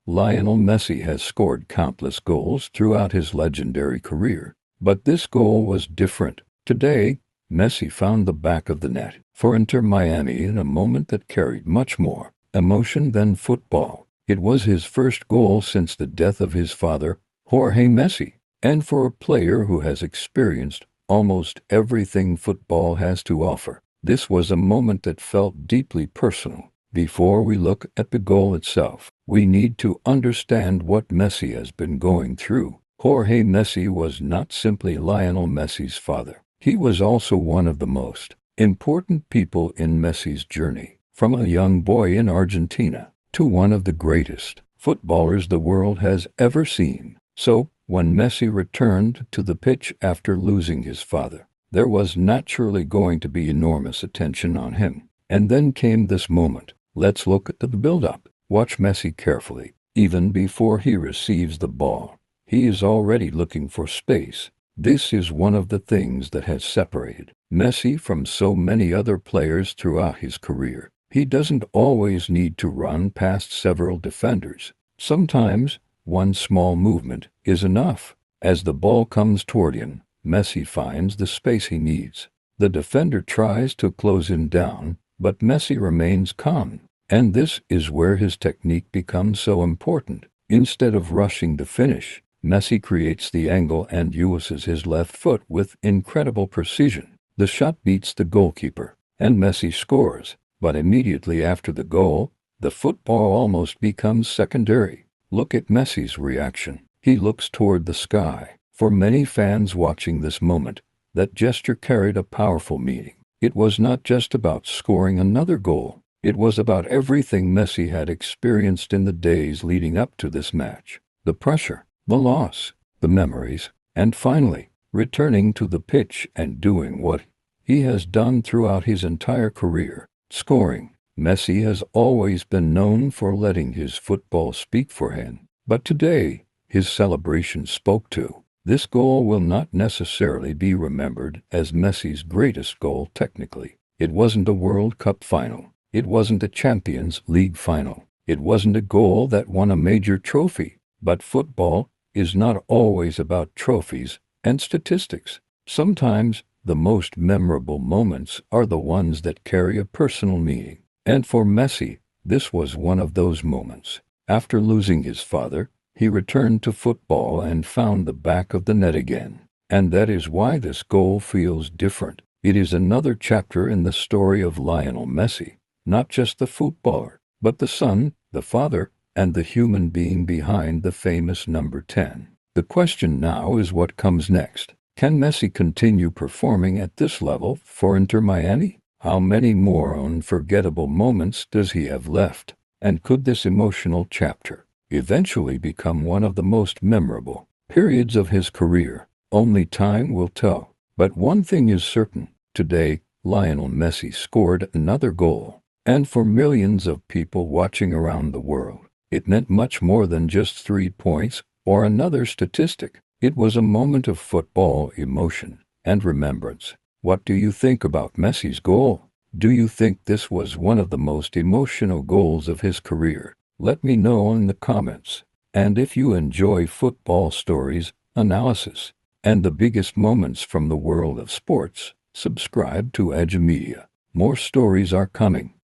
Lionel Messi has scored countless goals throughout his legendary career, but this goal was different. Today, Messi found the back of the net for Inter Miami in a moment that carried much more emotion than football. It was his first goal since the death of his father, Jorge Messi, and for a player who has experienced almost everything football has to offer, this was a moment that felt deeply personal. Before we look at the goal itself, we need to understand what Messi has been going through. Jorge Messi was not simply Lionel Messi's father. He was also one of the most important people in Messi's journey, from a young boy in Argentina to one of the greatest footballers the world has ever seen. So, when Messi returned to the pitch after losing his father, there was naturally going to be enormous attention on him. And then came this moment. Let's look at the build-up. Watch Messi carefully. Even before he receives the ball, he is already looking for space. This is one of the things that has separated Messi from so many other players throughout his career. He doesn't always need to run past several defenders. Sometimes, one small movement is enough. As the ball comes toward him, Messi finds the space he needs. The defender tries to close him down, but Messi remains calm. And this is where his technique becomes so important. Instead of rushing to finish, Messi creates the angle and uses his left foot with incredible precision. The shot beats the goalkeeper, and Messi scores. But immediately after the goal, the football almost becomes secondary. Look at Messi's reaction. He looks toward the sky. For many fans watching this moment, that gesture carried a powerful meaning. It was not just about scoring another goal. It was about everything Messi had experienced in the days leading up to this match. The pressure, the loss, the memories, and finally, returning to the pitch and doing what he has done throughout his entire career, scoring. Messi has always been known for letting his football speak for him, but today, his celebration spoke too. This goal will not necessarily be remembered as Messi's greatest goal technically. It wasn't a World Cup final. It wasn't a Champions League final. It wasn't a goal that won a major trophy. But football is not always about trophies and statistics. Sometimes the most memorable moments are the ones that carry a personal meaning. And for Messi, this was one of those moments. After losing his father, he returned to football and found the back of the net again. And that is why this goal feels different. It is another chapter in the story of Lionel Messi, not just the footballer, but the son, the father, and the human being behind the famous number 10. The question now is what comes next. Can Messi continue performing at this level for Inter Miami? How many more unforgettable moments does he have left? And could this emotional chapter eventually become one of the most memorable periods of his career? Only time will tell. But one thing is certain. Today, Lionel Messi scored another goal. And for millions of people watching around the world, it meant much more than just 3 points or another statistic. It was a moment of football emotion and remembrance. What do you think about Messi's goal? Do you think this was one of the most emotional goals of his career? Let me know in the comments. And if you enjoy football stories, analysis, and the biggest moments from the world of sports, subscribe to Edge Media. More stories are coming.